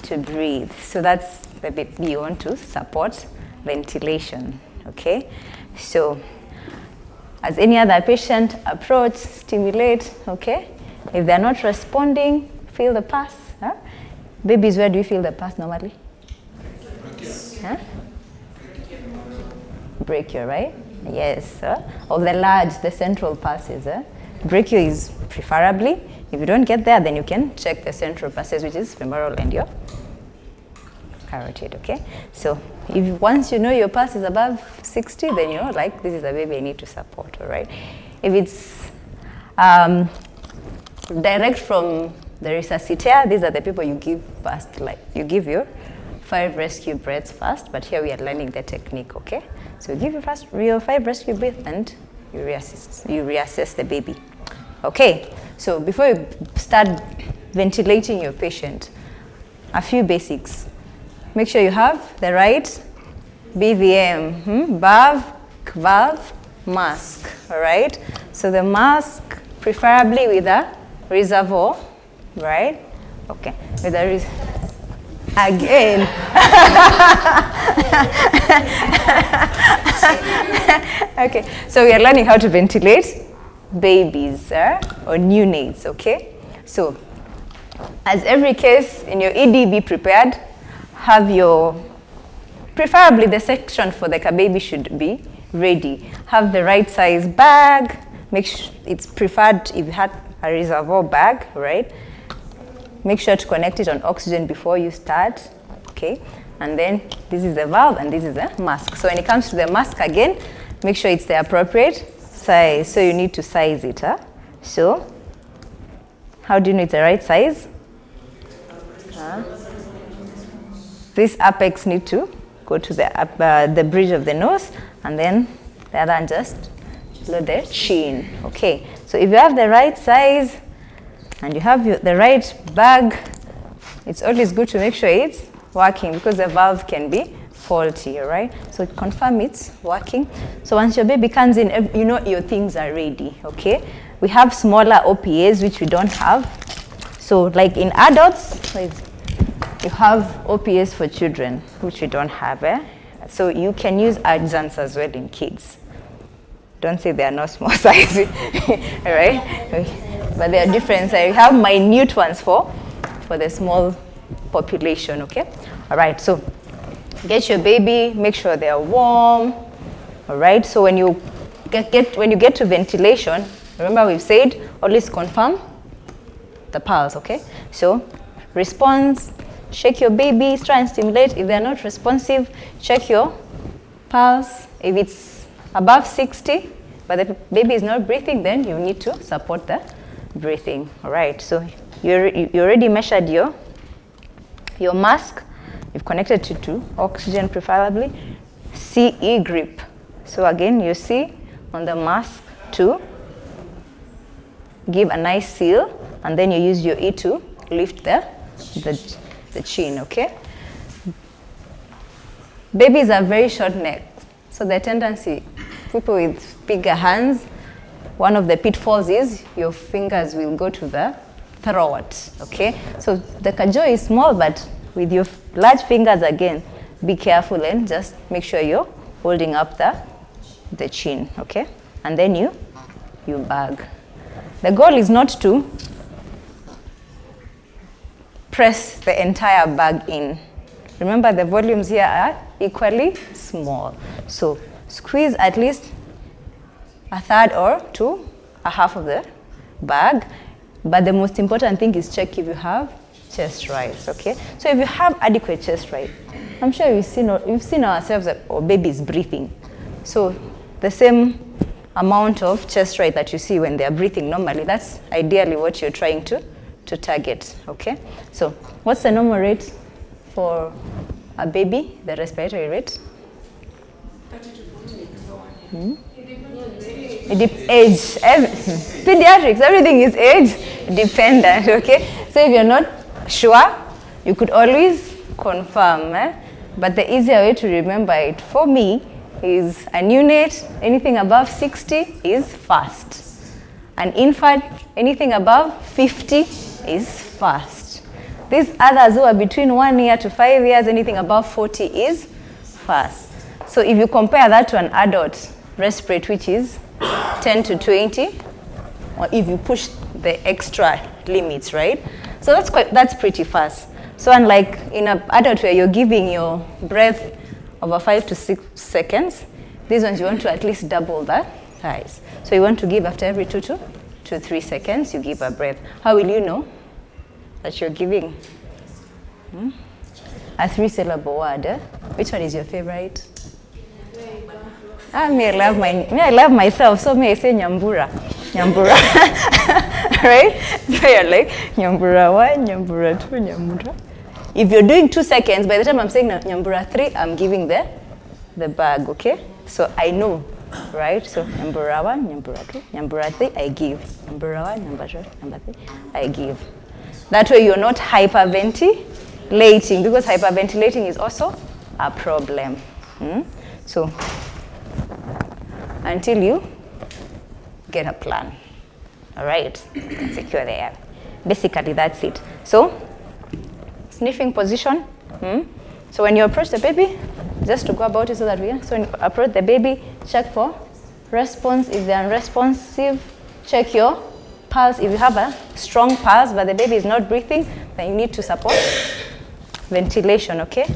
to breathe. So that's the bit you want to support ventilation, okay? So as any other patient, approach, stimulate, okay? If they're not responding, feel the pulse. Huh? Babies, where do you feel the pulse normally? Huh? Brachial, right? Yes. Of the large, the central pulses. Brachial is preferably. If you don't get there, then you can check the central pulses, which is femoral and your carotid, okay? So once you know your pulse is above 60, then you know, like, this is a baby I need to support, all right? If it's direct from the resuscitator, these are the people you give first, like you give your 5 rescue breaths first, but here we are learning the technique, okay? So you give your 5 rescue breaths and you reassess the baby. Okay, so before you start ventilating your patient, a few basics. Make sure you have the right BVM, valve, valve, mask, all right? So the mask, preferably with a reservoir, right? Okay, with a again. Okay, so we are learning how to ventilate babies or neonates, okay? So as every case in your ED, be prepared. Have your, preferably the section for the baby should be ready. Have the right size bag. Make sure it's preferred if you had a reservoir bag, right? Make sure to connect it on oxygen before you start, okay? And then this is the valve and this is the mask. So when it comes to the mask again, make sure it's the appropriate size. So you need to size it, huh? So how do you know it's the right size? This apex need to go to the bridge of the nose, and then the other one just below the chin. Okay, so if you have the right size and you have the right bag, it's always good to make sure it's working because the valve can be faulty, all right? So confirm it's working. So once your baby comes in, you know your things are ready, okay? We have smaller OPAs, which we don't have. So like in adults, you have OPAs for children, which we don't have. So you can use adjuncts as well in kids. Don't say they are not small size, right? But they are different. So you have minute ones for the small population, okay? All right, so get your baby, make sure they are warm, all right? So when you get to ventilation, remember we've said always confirm the pulse, okay? So response, shake your baby, try and stimulate. If they're not responsive, check your pulse. If it's above 60, but the baby is not breathing, then you need to support the breathing. All right, so you already measured your mask. You've connected it to oxygen preferably. CE grip. So again, you see on the mask to give a nice seal, and then you use your E to lift the chin, okay? Babies are very short necked, so the tendency, people with bigger hands, one of the pitfalls is your fingers will go to the throat, okay? So the cajole is small, but with your large fingers, again, be careful and just make sure you're holding up the chin, okay? And then you bag. The goal is not to press the entire bag in. Remember, the volumes here are equally small. So squeeze at least a third or to a half of the bag. But the most important thing is check if you have chest rise, okay? So if you have adequate chest rise, I'm sure we've seen ourselves that our baby is breathing. So the same amount of chest rise that you see when they're breathing normally, that's ideally what you're trying to target, okay? So what's the normal rate for a baby, the respiratory rate? 30 to 40. Age. Pediatrics, everything is age dependent, okay? So if you're not sure, you could always confirm, but the easier way to remember it for me is a neonate, anything above 60 is fast. An infant, anything above 50 is fast. These others who are between 1 year to 5 years, anything above 40 is fast. So if you compare that to an adult respiratory, which is 10 to 20, or if you push the extra limits, right? So that's pretty fast. So unlike in an adult where you're giving your breath over 5 to 6 seconds, these ones you want to at least double that size. So you want to give after every 2 to 3 seconds, you give a breath. How will you know that you're giving? A 3-syllable word. Which one is your favorite? I love myself, so may I say Nyambura. Nyambura. Right? So you're like Nyambura 1, Nyambura 2, Nyambura. If you're doing 2 seconds, by the time I'm saying Nyambura 3, I'm giving the bag, okay? So I know, right? So Nyambura 1, Nyambura 2, Nyambura 3, I give. Nyambura 1, Nyambura 2, Nyambura 3, I give. That way you're not hyperventilating, because hyperventilating is also a problem. So until you get a plan, all right? Secure the air. Basically, that's it. So sniffing position. So when you approach the baby, just to go about it so that so when you approach the baby, check for response. If they're unresponsive, check your pulse. If you have a strong pulse but the baby is not breathing, then you need to support ventilation, okay?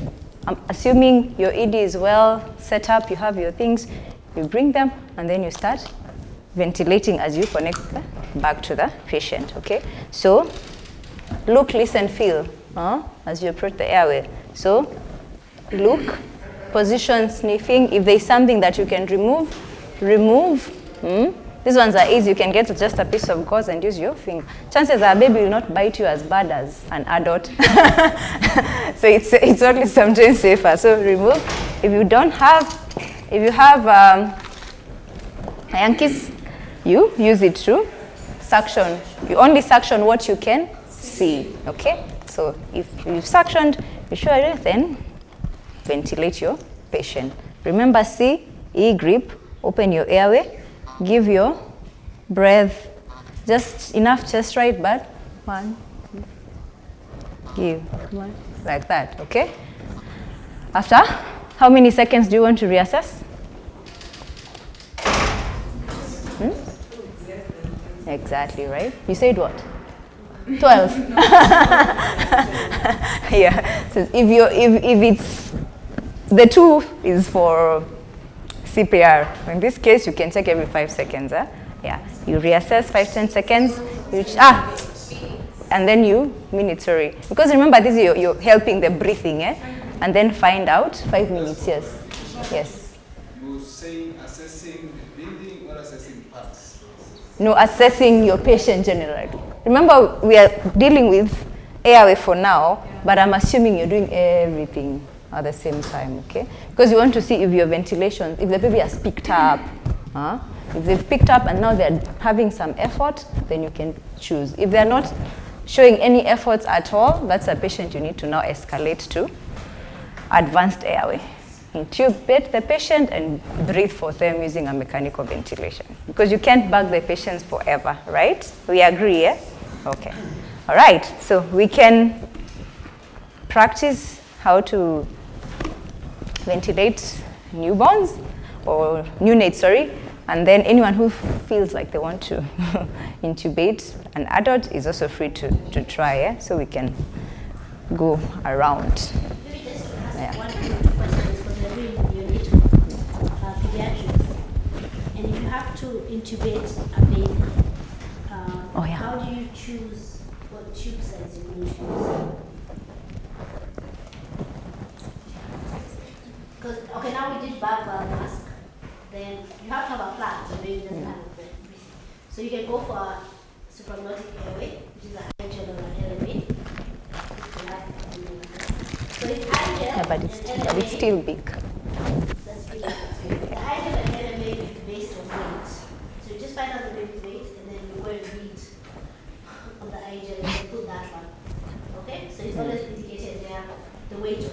I'm assuming your ED is well set up, you have your things, you bring them, and then you start ventilating as you connect back to the patient, okay? So look, listen, feel as you approach the airway. So look, position, sniffing. If there's something that you can remove. These ones are easy. You can get just a piece of gauze and use your finger. Chances are baby will not bite you as bad as an adult. So it's only sometimes safer. So remove. If you have Yankees, you use it to suction. You only suction what you can see, okay? So if you've suctioned, you sure then ventilate your patient. Remember C, E grip, open your airway, give your breath, just enough chest right, but 1, give 1, like that, okay? After, how many seconds do you want to reassess? Exactly, right? You said what? 12. Yeah. So if it's the 2 is for CPR. In this case, you can check every 5 seconds. Yeah. You reassess 5-10 seconds. And then you minatory. Because remember, this is you're helping the breathing, and then find out 5 minutes. Yes. Yes. You're saying assessing the breathing or assessing pulse? No, assessing your patient generally. Remember, we are dealing with airway for now, but I'm assuming you're doing everything at the same time, okay? Because you want to see if your ventilation, if the baby has picked up, if they've picked up and now they're having some effort, then you can choose. If they're not showing any efforts at all, that's a patient you need to now escalate to advanced airway. Intubate the patient and breathe for them using a mechanical ventilation. Because you can't bug the patients forever, right? We agree, yeah? Okay. All right, so we can practice how to ventilate newborns, or neonates, sorry, and then anyone who feels like they want to intubate an adult is also free to try, yeah? So we can go around. Yeah. Pediatrics, and if you have to intubate a baby, how do you choose what tube size you will choose? Because, okay, now we did bag mask, then you have to have a plan, so baby doesn't have a breath. So you can go for a supraglottic airway, which is a high gel or an elevate. So it's high gel, Yeah, but it's still big. That's big. The high gel and elevate is based on weight. So you just find out the baby's weight and then you go and read on the high gel and then put that one. Okay? So it's always indicated there the weight of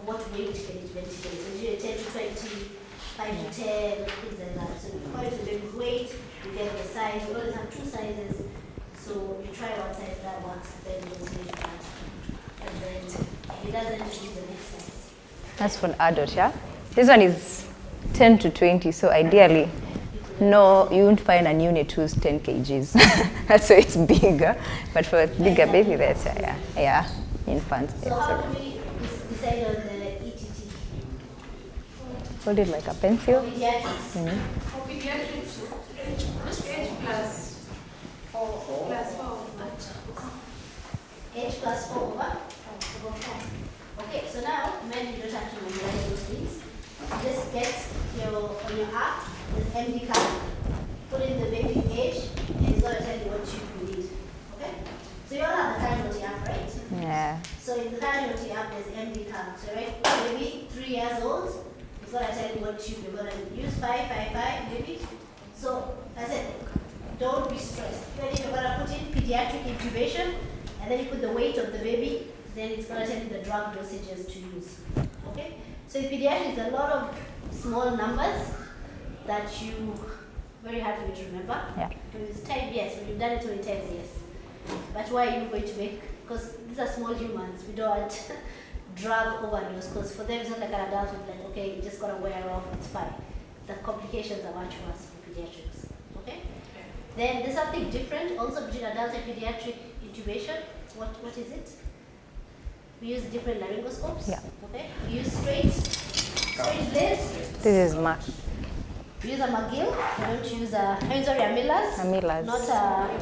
what weight can it ventilate. So usually 10 to 20, 5 to 10, things like that. So according to the baby's weight, you get the size. You always have 2 sizes. So you try one size that works, then you ventilate that. and then if it doesn't use the next size. That's for an adult, yeah? This one is 10 to 20, so ideally, no, you won't find a unit who's 10 kgs. That's why it's bigger. But for a bigger baby, that's, yeah, infants. So how do we decide on the ETT? Hold it like a pencil. Pediatrics. For pediatrics, age plus 4. H plus 4 over 4. Okay, so now, imagine you don't have to memorize those things. Just get on your app, this MD card, put in the baby's age, and it's going to tell you what you need. Okay? So you all have the casualty app, right? Yeah. So in the casualty app, there's MD card. So right, maybe 3 years old, it's going to tell you what tube you're going to use, 555, maybe. So I said, don't be stressed. Then if you're going to put in pediatric intubation, and then you put the weight of the baby, then it's going to tell you the drug dosages to use. Okay? So in pediatrics, a lot of small numbers that you, very hard for you to remember. Yeah. Because time, yes, when you've done it 20 times, yes. But why are you going to make, because these are small humans, we don't want drug overdose, because for them it's not like an adult who's like, okay, you just got to wear off, it's fine. The complications are much worse for pediatrics. Okay? Then there's something different also between adult and pediatric intubation. What is it? We use different laryngoscopes. Yeah. Okay. We use straight blades. This is Mark. We use a McGill. We don't use a Millers. A Millers. Not a.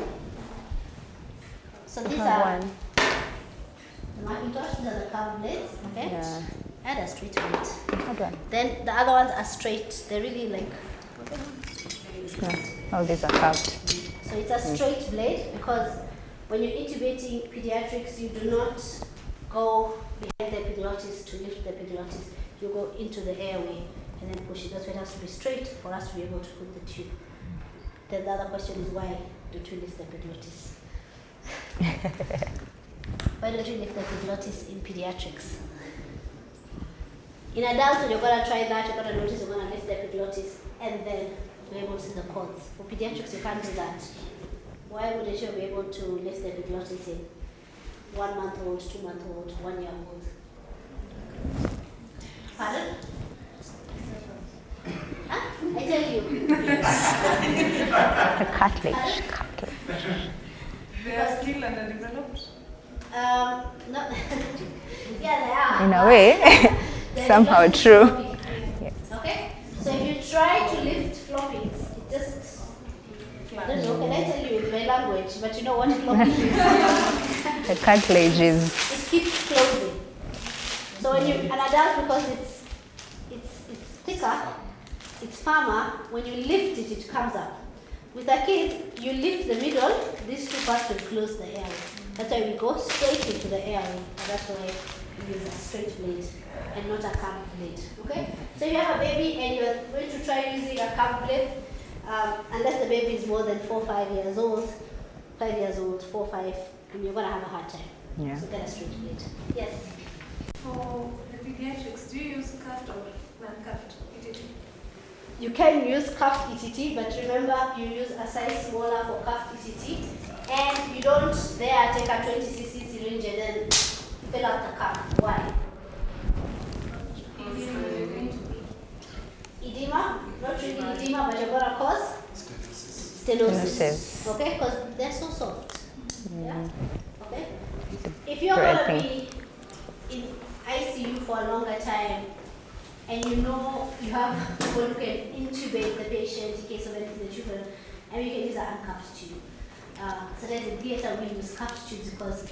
So these are One. the Macintosh. These are the curved blades. Okay. Yeah. And a straight blade. Hard one. Then the other ones are straight. They're really like. Yeah. All these are curved. So it's a straight blade because when you're intubating pediatrics, you do not go behind the epiglottis to lift the epiglottis. You go into the airway and then push it. That's why it has to be straight for us to be able to put the tube. Then the other question is, why don't we lift the epiglottis? Why don't we lift the epiglottis in pediatrics? In adults, when you're going to try that, you're going to notice you're going to lift the epiglottis and then be able to see the cords. For pediatrics, you can't do that. Why wouldn't you be able to lift the epiglottis in 1 month old, 2 month old, 1 year old? Pardon? Huh? I tell you. The cartilage. They are still underdeveloped. No. Yeah, they are. In a way, They're somehow just true. floppy. Yes. Okay? So if you try to lift floppy, it just. I don't know, can I tell you in my language, but you know what floppy is? The cartilage is. It keeps closing. So when you're an adult, because it's thicker, it's firmer, when you lift it, it comes up. With a kid, you lift the middle, these two parts will close the airway. That's why we go straight into the airway, and that's why we use a straight blade and not a curved blade. Okay? So if you have a baby and you're going to try using a curved blade, unless the baby is more than 4 or 5 years old, 5 years old, 4 or 5, and you're going to have a hard time. Yeah. So get a straight blade. Yes? For the pediatrics, do you use cuffed or non-cuffed ETT? You can use cuffed ETT, but remember you use a size smaller for cuffed ETT, and you don't there take a 20cc syringe and then fill up the cuff. Why? Edema? Not really edema, but you're going to cause stenosis. Stenosis. Okay? Because they're so soft. Yeah? Okay? If you're Great going to thing. be in ICU for a longer time, and you know you have people who can intubate the patient in case of anything that you can, and you can use an uncuffed tube. Sometimes in theater we use cuffed tubes because